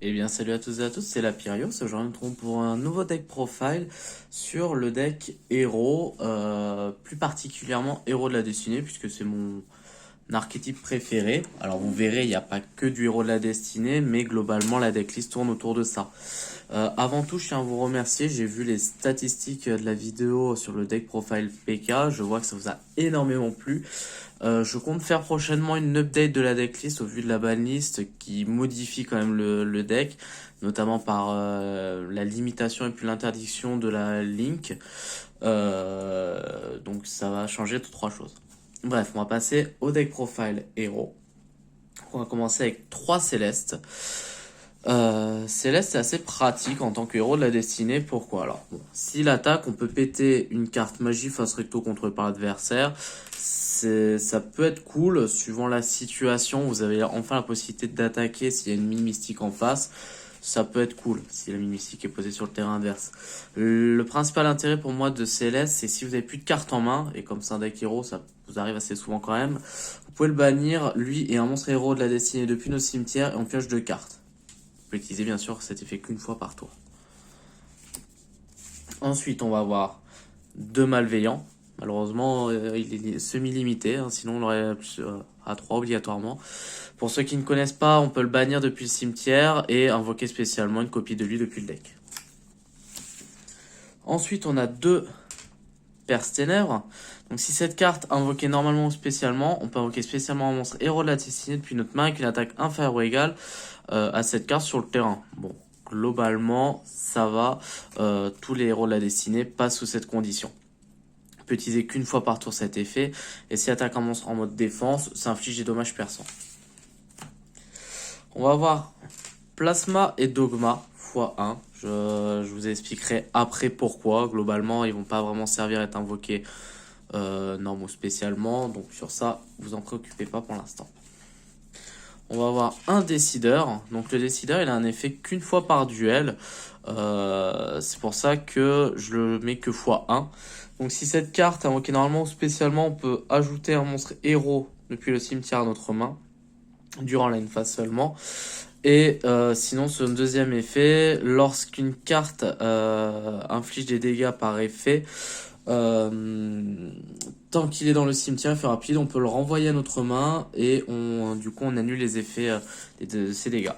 Eh bien, salut à tous et à tous, c'est Lapirios. Aujourd'hui, on se retrouve pour un nouveau deck profile sur le deck héros, plus particulièrement héros de la destinée, puisque c'est mon archétype préféré. Alors, vous verrez, il n'y a pas que du héros de la destinée, mais globalement, la decklist tourne autour de ça. Avant tout, je tiens à vous remercier. J'ai vu les statistiques de la vidéo sur le deck profile PK. Je vois que ça vous a énormément plu. Je compte faire prochainement une update de la decklist au vu de la banlist qui modifie quand même le deck, notamment par la limitation et puis l'interdiction de la link. Donc ça va changer trois choses. Bref, on va passer au deck profile héros. On va commencer avec 3 célestes. Céleste, c'est assez pratique en tant que héros de la destinée. Pourquoi? Alors, bon, s'il attaque, on peut péter une carte magie face recto contre par l'adversaire. Ça peut être cool, suivant la situation. Vous avez enfin la possibilité d'attaquer s'il y a une mine mystique en face. Ça peut être cool si la mine mystique est posée sur le terrain adverse. Le principal intérêt pour moi de Céleste, c'est si vous n'avez plus de cartes en main, et comme c'est un deck héros, ça vous arrive assez souvent quand même, vous pouvez le bannir, lui et un monstre héros de la destinée depuis nos cimetières, et on pioche 2 cartes. Vous pouvez utiliser bien sûr cet effet qu'une fois par tour. Ensuite, on va avoir 2 malveillants. Malheureusement, il est semi-limité, hein, sinon on l'aurait à 3 obligatoirement. Pour ceux qui ne connaissent pas, on peut le bannir depuis le cimetière et invoquer spécialement une copie de lui depuis le deck. Ensuite, on a 2 Perce Ténèbres. Donc si cette carte invoquée normalement ou spécialement, on peut invoquer spécialement un monstre héros de la destinée depuis notre main avec une attaque inférieure ou égale à cette carte sur le terrain. Bon, globalement, ça va. Tous les héros de la destinée passent sous cette condition. On peut utiliser qu'une fois par tour cet effet, et si attaque un monstre en mode défense, ça inflige des dommages perçants. On va avoir Plasma et Dogma x1. Je vous expliquerai après pourquoi. Globalement, ils vont pas vraiment servir à être invoqués normaux spécialement, donc sur ça, vous en préoccupez pas pour l'instant. On va avoir un décideur. Donc le décideur, il a un effet qu'une fois par duel. C'est pour ça que je le mets que x1. Donc si cette carte est invoquée normalement ou spécialement, on peut ajouter un monstre héros depuis le cimetière à notre main, durant la phase seulement. Et sinon, ce deuxième effet, lorsqu'une carte inflige des dégâts par effet, tant qu'il est dans le cimetière, effet rapide, on peut le renvoyer à notre main et du coup on annule les effets de ces dégâts.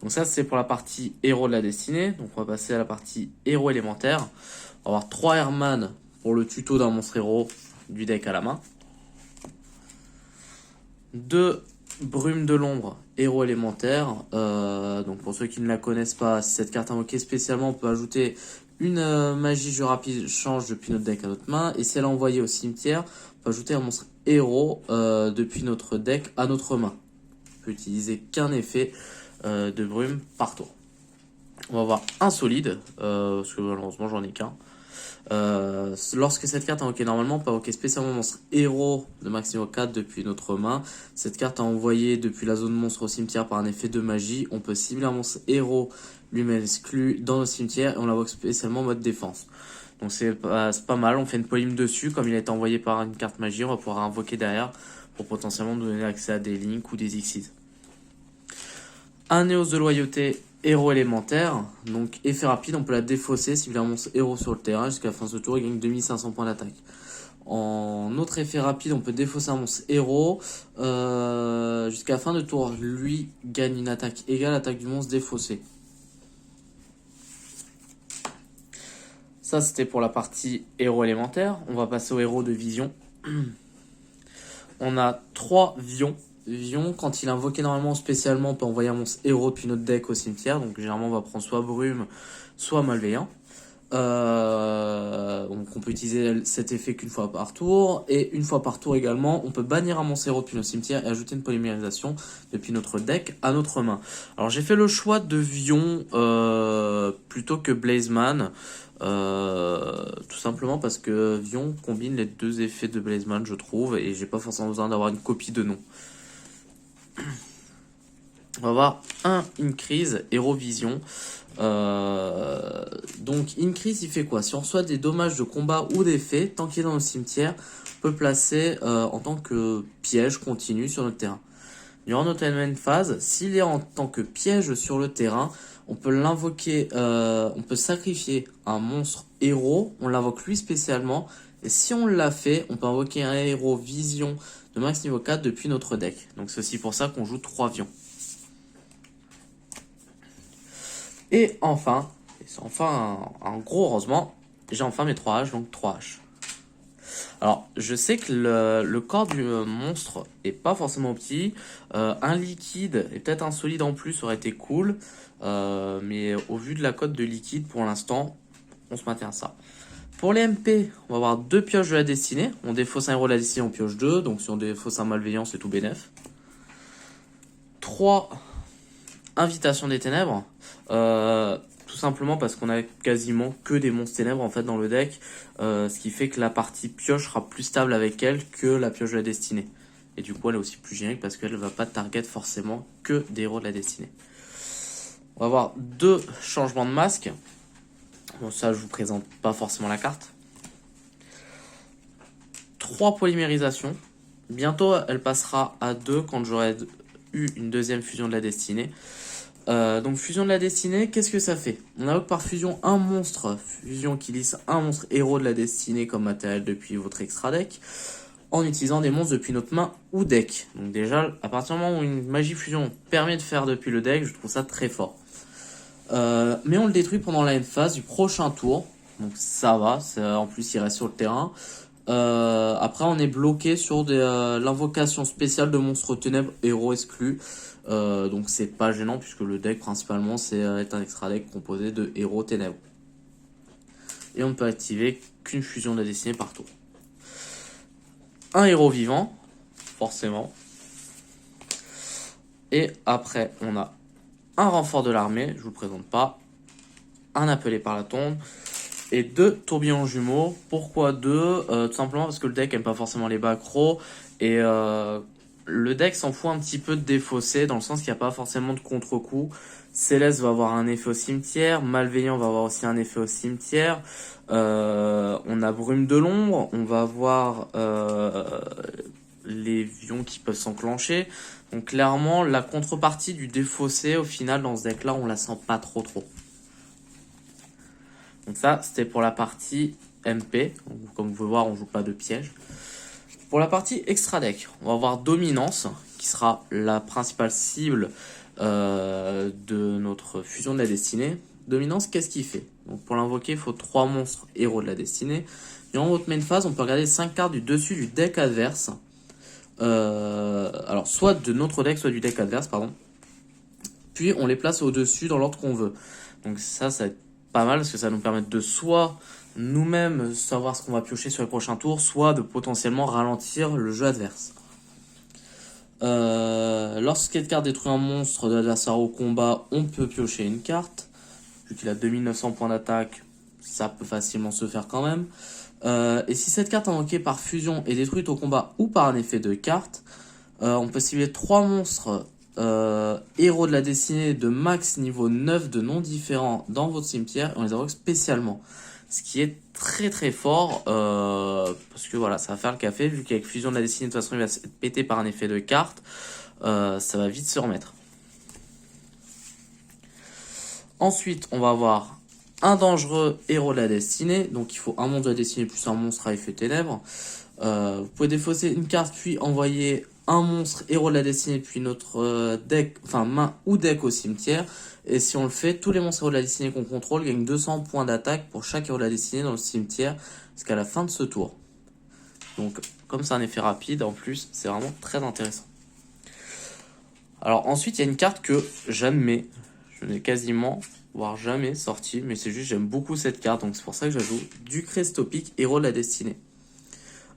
Donc ça c'est pour la partie héros de la destinée. Donc on va passer à la partie héros élémentaire. On va avoir 3 Herman pour le tuto d'un monstre héros du deck à la main. 2 Brume de l'ombre, héros élémentaire. Donc pour ceux qui ne la connaissent pas, si cette carte est invoquée spécialement, on peut ajouter une magie jeu rapide change depuis notre deck à notre main. Et si elle est envoyée au cimetière, on peut ajouter un monstre héros depuis notre deck à notre main. On peut utiliser qu'un effet de brume par tour. On va avoir un solide, parce que malheureusement j'en ai qu'un. Lorsque cette carte est invoquée normalement, on peut invoquer spécialement monstre héros de maximum 4 depuis notre main. Cette carte est envoyée depuis la zone monstre au cimetière par un effet de magie. On peut cibler un monstre héros lui-même exclu dans nos cimetières et on l'invoque spécialement en mode défense. Donc c'est pas mal, on fait une polyme dessus. Comme il a été envoyé par une carte magie, on va pouvoir invoquer derrière pour potentiellement nous donner accès à des links ou des Xyz. Un Néos de loyauté, héros élémentaire. Donc effet rapide, on peut la défausser si il a un monstre héros sur le terrain. Jusqu'à la fin de ce tour, il gagne 2500 points d'attaque. En autre effet rapide, on peut défausser un monstre héros. Jusqu'à la fin de tour, lui gagne une attaque égale à l'attaque du monstre défaussé. Ça, c'était pour la partie héros élémentaire. On va passer au héros de vision. On a 3 Vions. Vion, quand il est invoqué normalement spécialement, on peut envoyer un monstre héros depuis notre deck au cimetière. Donc généralement on va prendre soit Brume, soit Malveillant. Donc on peut utiliser cet effet qu'une fois par tour. Et une fois par tour également, on peut bannir un monstre héros depuis notre cimetière et ajouter une polymérisation depuis notre deck à notre main. Alors j'ai fait le choix de Vion plutôt que Blazeman. Tout simplement parce que Vion combine les 2 effets de Blazeman, je trouve, et j'ai pas forcément besoin d'avoir une copie de nom. On va avoir un Increase, Héros Vision. Donc Increase il fait quoi? Si on reçoit des dommages de combat ou d'effets, tant qu'il est dans le cimetière, on peut le placer en tant que piège continu sur notre terrain. Durant notre main phase, s'il est en tant que piège sur le terrain, on peut l'invoquer, on peut sacrifier un monstre héros, on l'invoque lui spécialement, et si on l'a fait, on peut invoquer un héros vision de max niveau 4 depuis notre deck. Donc c'est aussi pour ça qu'on joue 3 vions. Et enfin, un gros heureusement, j'ai enfin mes 3 H, donc 3 H. Alors, je sais que le corps du monstre est pas forcément petit. Un liquide et peut-être un solide en plus aurait été cool. Mais au vu de la cote de liquide, pour l'instant, on se maintient à ça. Pour les MP, on va avoir 2 pioches de la destinée. On défausse un héros de la destinée, on pioche 2. Donc si on défausse un malveillant, c'est tout bénef. 3 invitations des ténèbres. Tout simplement parce qu'on a quasiment que des monstres ténèbres en fait dans le deck, ce qui fait que la partie pioche sera plus stable avec elle que la pioche de la destinée. Et du coup elle est aussi plus générique parce qu'elle ne va pas target forcément que des héros de la destinée. On va avoir 2 changements de masque. Bon ça je vous présente pas forcément la carte. 3 polymérisations. Bientôt elle passera à 2 quand j'aurai eu une deuxième fusion de la destinée. Donc fusion de la destinée, qu'est-ce que ça fait? On invoque par fusion un monstre, fusion qui lisse un monstre héros de la destinée comme matériel depuis votre extra deck, en utilisant des monstres depuis notre main ou deck. Donc déjà, à partir du moment où une magie fusion permet de faire depuis le deck, je trouve ça très fort. Mais on le détruit pendant la end phase du prochain tour, donc ça va, en plus il reste sur le terrain. Après on est bloqué sur l'invocation spéciale de monstres ténèbres héros exclus. Donc c'est pas gênant puisque le deck principalement c'est un extra deck composé de héros ténèbres. Et on ne peut activer qu'une fusion de la destinée par tour. Un héros vivant, forcément. Et après on a un renfort de l'armée, je vous le présente pas. Un appelé par la tombe. Et 2 tourbillons jumeaux. Pourquoi 2 tout simplement parce que le deck aime pas forcément les backrows. Et le deck s'en fout un petit peu de défausser, dans le sens qu'il n'y a pas forcément de contre-coup. Céleste va avoir un effet au cimetière, Malveillant va avoir aussi un effet au cimetière. On a Brume de l'ombre, on va avoir les vions qui peuvent s'enclencher. Donc clairement, la contrepartie du défaussé, au final, dans ce deck-là, on la sent pas trop. Donc ça, c'était pour la partie MP. Donc, comme vous pouvez voir, on joue pas de piège. Pour la partie extra deck, on va avoir Dominance, qui sera la principale cible de notre fusion de la destinée. Dominance, qu'est-ce qu'il fait? Donc pour l'invoquer, il faut 3 monstres héros de la destinée. Durant votre main phase, on peut regarder 5 cartes du dessus du deck adverse. Alors soit de notre deck, soit du deck adverse, pardon. Puis on les place au-dessus dans l'ordre qu'on veut. Donc ça va être pas mal parce que ça va nous permettre de soit nous-mêmes savoir ce qu'on va piocher sur les prochains tours, soit de potentiellement ralentir le jeu adverse. Lorsque cette carte détruit un monstre de l'adversaire au combat, on peut piocher une carte. Vu qu'il a 2900 points d'attaque, ça peut facilement se faire quand même. Et si cette carte invoquée par fusion est détruite au combat ou par un effet de carte, on peut cibler 3 monstres héros de la destinée de max niveau 9 de non différents dans votre cimetière et on les invoque spécialement. Ce qui est très fort parce que voilà, ça va faire le café vu qu'avec fusion de la destinée de toute façon il va se péter par un effet de carte, ça va vite se remettre. Ensuite on va avoir un dangereux héros de la destinée, donc il faut un monstre de la destinée plus un monstre à effet ténèbres. Vous pouvez défausser une carte puis envoyer un monstre héros de la destinée puis notre deck, enfin main ou deck au cimetière. Et si on le fait, tous les monstres héros de la destinée qu'on contrôle gagnent 200 points d'attaque pour chaque héros de la destinée dans le cimetière jusqu'à la fin de ce tour. Donc comme c'est un effet rapide en plus, c'est vraiment très intéressant. Alors ensuite il y a une carte que jamais, je n'ai quasiment voire jamais sorti, mais c'est juste j'aime beaucoup cette carte, donc c'est pour ça que j'ajoute du Crestopic héros de la destinée.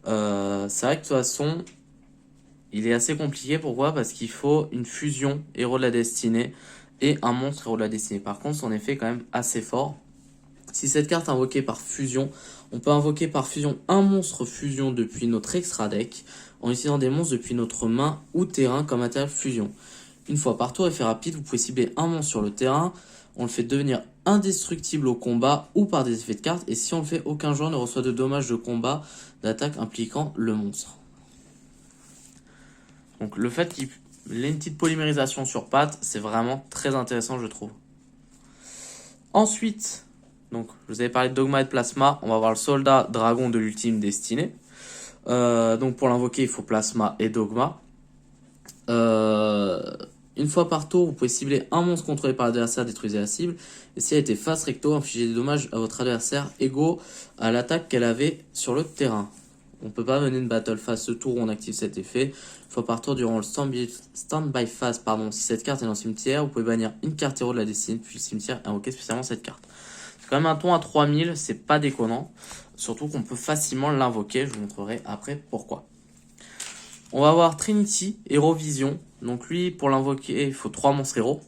C'est vrai que de toute façon il est assez compliqué, pourquoi? Parce qu'il faut une fusion héros de la destinée et un monstre héros de la destinée. Par contre son effet est quand même assez fort. Si cette carte est invoquée par fusion, on peut invoquer par fusion un monstre fusion depuis notre extra deck en utilisant des monstres depuis notre main ou terrain comme matériel fusion. Une fois par tour, effet rapide, vous pouvez cibler un monstre sur le terrain, on le fait devenir indestructible au combat ou par des effets de carte, et si on le fait, aucun joueur ne reçoit de dommages de combat d'attaque impliquant le monstre. Donc le fait qu'il une petite polymérisation sur pattes, c'est vraiment très intéressant, je trouve. Ensuite, donc, je vous avais parlé de Dogma et de Plasma. On va voir le soldat dragon de l'ultime destinée. Donc, pour l'invoquer, il faut Plasma et Dogma. Une fois par tour, vous pouvez cibler un monstre contrôlé par l'adversaire, détruisez la cible. Et si elle était face recto, infligez des dommages à votre adversaire égaux à l'attaque qu'elle avait sur le terrain. On ne peut pas mener une battle phase ce tour où on active cet effet. Une fois par tour, durant le stand-by phase, si cette carte est dans le cimetière, vous pouvez bannir une carte héros de la destinée depuis le cimetière et invoquer spécialement cette carte. C'est quand même un ton à 3000, c'est pas déconnant. Surtout qu'on peut facilement l'invoquer, je vous montrerai après pourquoi. On va avoir Trinity, Héros Vision. Donc lui, pour l'invoquer, il faut 3 monstres héros.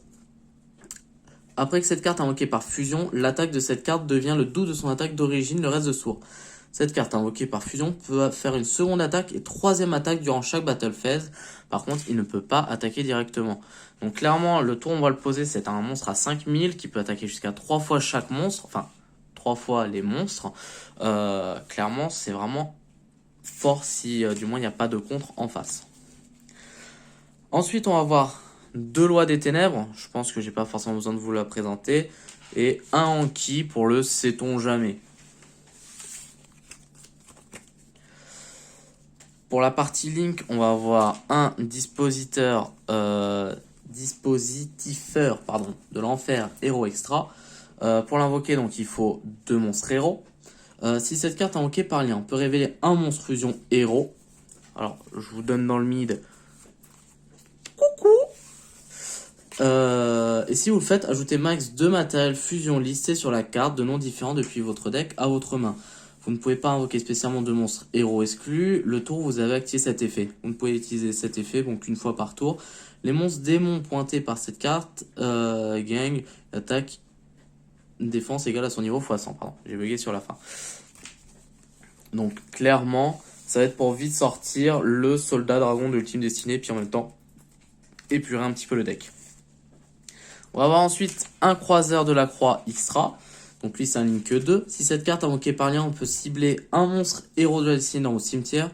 Après que cette carte est invoquée par fusion, l'attaque de cette carte devient le double de son attaque d'origine le reste de sourd. Cette carte invoquée par fusion peut faire une seconde attaque et troisième attaque durant chaque battle phase. Par contre, il ne peut pas attaquer directement. Donc clairement, le tour on va le poser, c'est un monstre à 5000 qui peut attaquer jusqu'à 3 fois chaque monstre. Enfin, 3 fois les monstres. Clairement, c'est vraiment fort si du moins il n'y a pas de contre en face. Ensuite, on va voir 2 lois des ténèbres. Je pense que j'ai pas forcément besoin de vous la présenter. Et un Anki pour le sait-on jamais. Pour la partie Link, on va avoir un dispositifeur de l'enfer héros extra. Pour l'invoquer, donc il faut 2 monstres héros. Si cette carte est invoquée par lien, on peut révéler un monstre fusion héros. Alors, je vous donne dans le mid. Coucou. Et si vous le faites, ajoutez max 2 matériels fusion listés sur la carte de noms différents depuis votre deck à votre main. Vous ne pouvez pas invoquer spécialement de monstres héros exclus. Le tour, vous avez activé cet effet. Vous ne pouvez utiliser cet effet donc une fois par tour. Les monstres démons pointés par cette carte gagnent attaque défense égale à son niveau x100. Pardon, j'ai bugué sur la fin. Donc clairement, ça va être pour vite sortir le soldat dragon de l'ultime destinée, puis en même temps épurer un petit peu le deck. On va avoir ensuite un croiseur de la croix extra. Donc lui c'est un Link 2. Si cette carte est invoquée par lien, on peut cibler un monstre héros de la destinée dans le cimetière.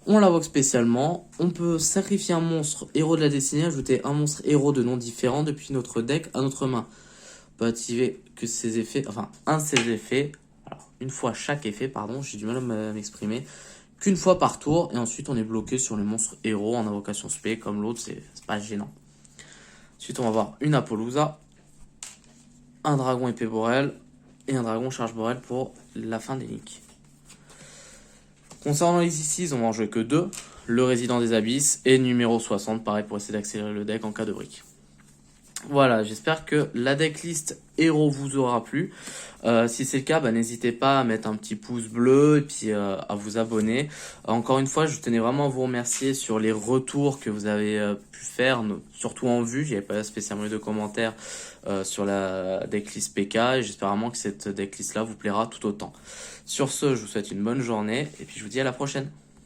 On l'invoque spécialement. On peut sacrifier un monstre héros de la destinée, ajouter un monstre héros de nom différent depuis notre deck à notre main. On peut activer que ces effets, enfin un de ces effets, alors une fois chaque effet, pardon, j'ai du mal à m'exprimer, qu'une fois par tour, et ensuite on est bloqué sur les monstres héros en invocation spé, comme l'autre, c'est pas gênant. Ensuite on va avoir une Apollousa, un dragon épée Borel, et un dragon charge Borel pour la fin des links. Concernant les ICs, on va en jouer que 2, le résident des abysses et numéro 60, pareil pour essayer d'accélérer le deck en cas de brique. Voilà, j'espère que la decklist héros vous aura plu. Si c'est le cas, n'hésitez pas à mettre un petit pouce bleu et puis à vous abonner. Encore une fois, je tenais vraiment à vous remercier sur les retours que vous avez pu faire, surtout en vue. J'avais pas spécialement eu de commentaires sur la decklist PK et j'espère vraiment que cette decklist là vous plaira tout autant. Sur ce, je vous souhaite une bonne journée et puis je vous dis à la prochaine.